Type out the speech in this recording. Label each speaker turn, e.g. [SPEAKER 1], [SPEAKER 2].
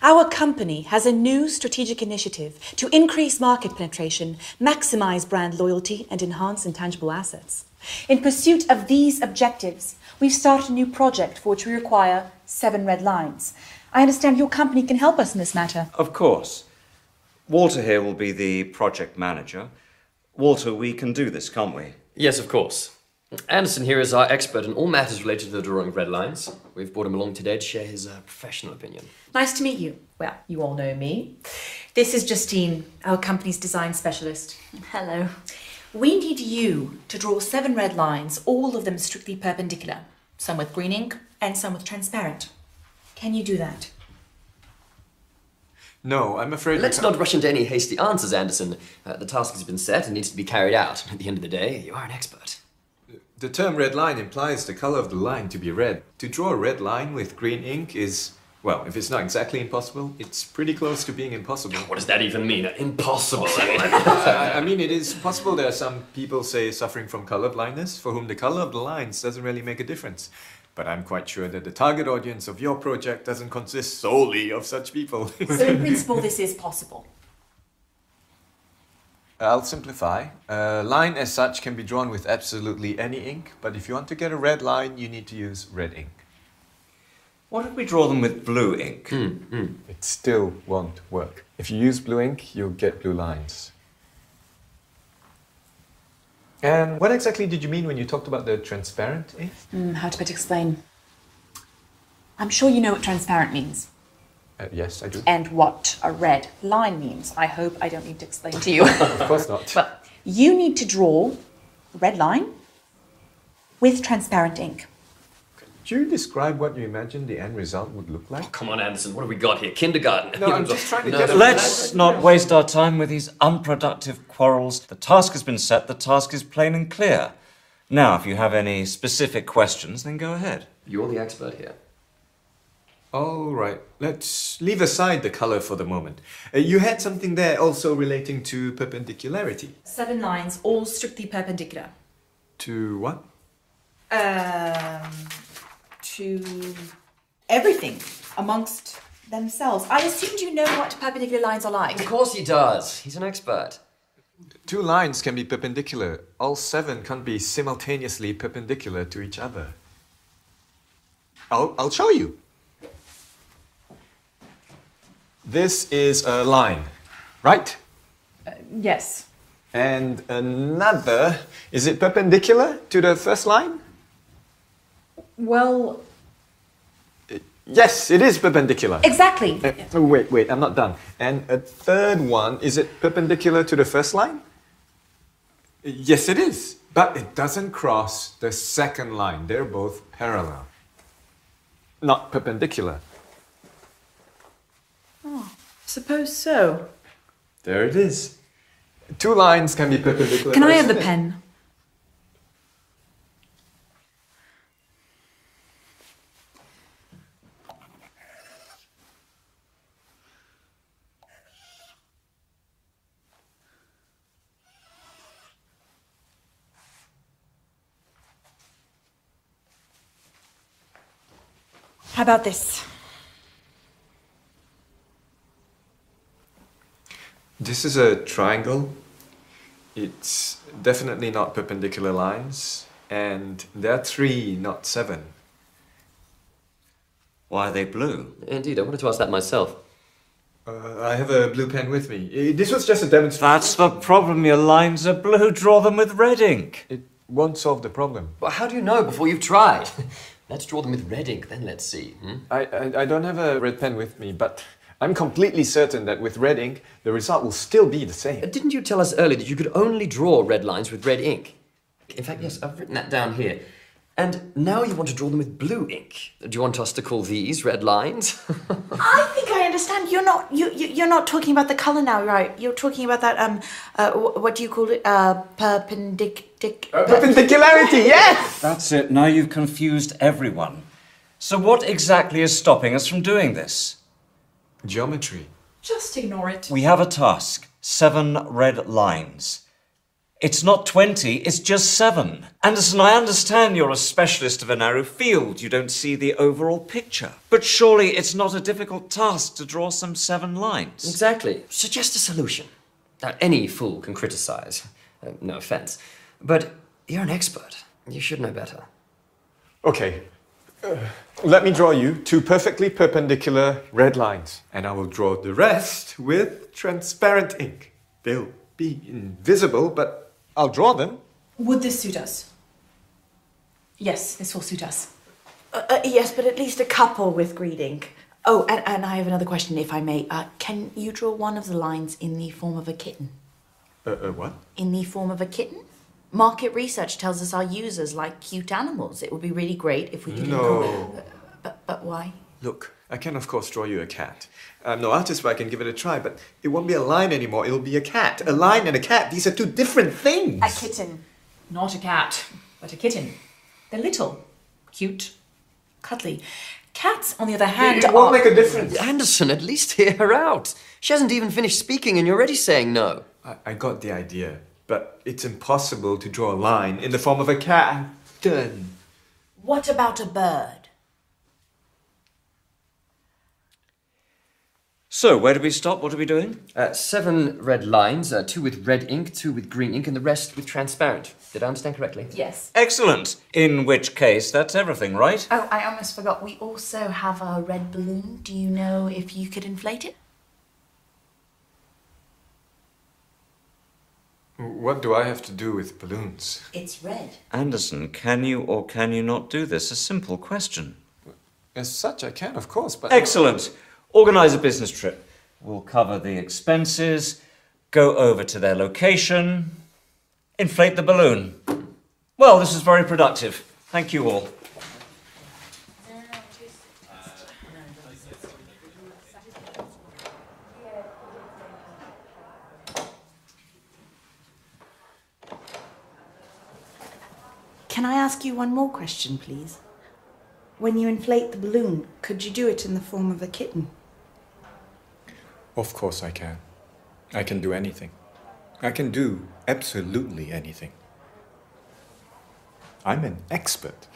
[SPEAKER 1] Our company has a new strategic initiative to increase market penetration, maximize brand loyalty, and enhance intangible assets. In pursuit of these objectives, we've started a new project for which we require 7 red lines. I understand your company can help us in this matter.
[SPEAKER 2] Of course. Walter here will be the project manager. Walter, we can do this, can't we?
[SPEAKER 3] Yes, of course. Anderson here is our expert in all matters related to the drawing of red lines. We've brought him along today to share his professional opinion.
[SPEAKER 1] Nice to meet you. Well, you all know me. This is Justine, our company's design specialist.
[SPEAKER 4] Hello.
[SPEAKER 1] We need you to draw 7 red lines, all of them strictly perpendicular, some with green ink and some with transparent. Can you do that?
[SPEAKER 5] No, I'm afraid...
[SPEAKER 3] Let's not rush into any hasty answers, Anderson. The task has been set and needs to be carried out. At the end of the day, you are an expert.
[SPEAKER 5] The term red line implies the color of the line to be red. To draw a red line with green ink is, well, if it's not exactly impossible, it's pretty close to being impossible.
[SPEAKER 3] What does that even mean? Impossible.
[SPEAKER 5] I mean, it is possible there are some people, say, suffering from color blindness, for whom the color of the lines doesn't really make a difference. But I'm quite sure that the target audience of your project doesn't consist solely of such people.
[SPEAKER 1] So in principle, this is possible.
[SPEAKER 5] I'll simplify. A line as such can be drawn with absolutely any ink, but if you want to get a red line, you need to use red ink.
[SPEAKER 2] What if we draw them with blue ink?
[SPEAKER 5] It still won't work. If you use blue ink, you'll get blue lines. And what exactly did you mean when you talked about the transparent ink?
[SPEAKER 1] How to better explain? I'm sure you know what transparent means.
[SPEAKER 5] Yes, I do.
[SPEAKER 1] And what a red line means. I hope I don't need to explain to you.
[SPEAKER 5] Of course not.
[SPEAKER 1] But you need to draw a red line with transparent ink.
[SPEAKER 5] Could you describe what you imagine the end result would look like?
[SPEAKER 3] Oh, come on, Anderson. What have we got here? Kindergarten.
[SPEAKER 5] No, I'm just trying to get a...
[SPEAKER 2] Let's not waste our time with these unproductive quarrels. The task has been set, the task is plain and clear. Now, if you have any specific questions, then go ahead.
[SPEAKER 3] You're the expert here.
[SPEAKER 5] All right, let's leave aside the color for the moment. You had something there also relating to perpendicularity.
[SPEAKER 1] 7 lines, all strictly perpendicular.
[SPEAKER 5] To what?
[SPEAKER 1] To everything amongst themselves. I assumed you know what perpendicular lines are like.
[SPEAKER 3] Of course he does. He's an expert.
[SPEAKER 5] 2 lines can be perpendicular. All 7 can't be simultaneously perpendicular to each other. I'll show you. This is a line, right?
[SPEAKER 1] Yes.
[SPEAKER 5] And another, is it perpendicular to the first line?
[SPEAKER 1] Well...
[SPEAKER 5] Yes, it is perpendicular.
[SPEAKER 1] Exactly.
[SPEAKER 5] Wait, I'm not done. And a third one, is it perpendicular to the first line? Yes, it is. But it doesn't cross the second line. They're both parallel. Not perpendicular.
[SPEAKER 1] Oh, suppose so.
[SPEAKER 5] There it is. 2 lines can be perpendicular.
[SPEAKER 1] Can I have the pen? How about this?
[SPEAKER 5] This is a triangle. It's definitely not perpendicular lines. And there are 3, not 7.
[SPEAKER 2] Why are they blue?
[SPEAKER 3] Indeed, I wanted to ask that myself.
[SPEAKER 5] I have a blue pen with me. This was just a demonstration.
[SPEAKER 2] That's the problem, your lines are blue. Draw them with red ink.
[SPEAKER 5] It won't solve the problem.
[SPEAKER 3] Well, how do you know before you've tried? Let's draw them with red ink, then let's see.
[SPEAKER 5] I don't have a red pen with me, but I'm completely certain that with red ink, the result will still be the same.
[SPEAKER 3] Didn't you tell us earlier that you could only draw red lines with red ink? In fact, yes, I've written that down here. And now you want to draw them with blue ink. Do you want us to call these red lines?
[SPEAKER 1] I think I understand. You're not talking about the color now, right? You're talking about that what do you call it?
[SPEAKER 5] Perpendicularity, yes!
[SPEAKER 2] That's it. Now you've confused everyone. So what exactly is stopping us from doing this?
[SPEAKER 5] Geometry.
[SPEAKER 1] Just ignore it.
[SPEAKER 2] We have a task. 7 red lines. It's not 20, it's just 7. Anderson, I understand you're a specialist of a narrow field. You don't see the overall picture. But surely it's not a difficult task to draw some 7 lines.
[SPEAKER 3] Exactly. Suggest a solution. Now, any fool can criticize. No offense. But you're an expert. You should know better.
[SPEAKER 5] Okay. Let me draw you 2 perfectly perpendicular red lines, and I will draw the rest with transparent ink. They'll be invisible, but I'll draw them.
[SPEAKER 1] Would this suit us? Yes, this will suit us.
[SPEAKER 4] Yes, but at least a couple with green ink. Oh, and I have another question, if I may. Can you draw one of the lines in the form of a kitten?
[SPEAKER 5] What?
[SPEAKER 4] In the form of a kitten? Market research tells us our users like cute animals. It would be really great if we could...
[SPEAKER 5] No.
[SPEAKER 4] But why?
[SPEAKER 5] Look, I can of course draw you a cat. I'm no artist, but I can give it a try, but it won't be a line anymore, it'll be a cat. A line and a cat, these are 2 different things.
[SPEAKER 1] A kitten. Not a cat, but a kitten. They're little, cute, cuddly. Cats, on the other hand,
[SPEAKER 5] It won't make a difference.
[SPEAKER 3] Anderson, at least hear her out. She hasn't even finished speaking and you're already saying no.
[SPEAKER 5] I got the idea, but it's impossible to draw a line in the form of a cat. I'm done.
[SPEAKER 4] What about a bird?
[SPEAKER 2] So, where do we stop? What are we doing?
[SPEAKER 3] 7 red lines, 2 with red ink, 2 with green ink, and the rest with transparent. Did I understand correctly?
[SPEAKER 4] Yes.
[SPEAKER 2] Excellent. In which case, that's everything, right?
[SPEAKER 4] Oh, I almost forgot. We also have a red balloon. Do you know if you could inflate it?
[SPEAKER 5] What do I have to do with balloons?
[SPEAKER 4] It's red.
[SPEAKER 2] Anderson, can you or can you not do this? A simple question.
[SPEAKER 5] As such, I can, of course, but...
[SPEAKER 2] Excellent. Organise a business trip. We'll cover the expenses, go over to their location, inflate the balloon. Well, this is very productive. Thank you all.
[SPEAKER 4] Can I ask you one more question, please? When you inflate the balloon, could you do it in the form of a kitten?
[SPEAKER 5] Of course I can. I can do anything. I can do absolutely anything. I'm an expert.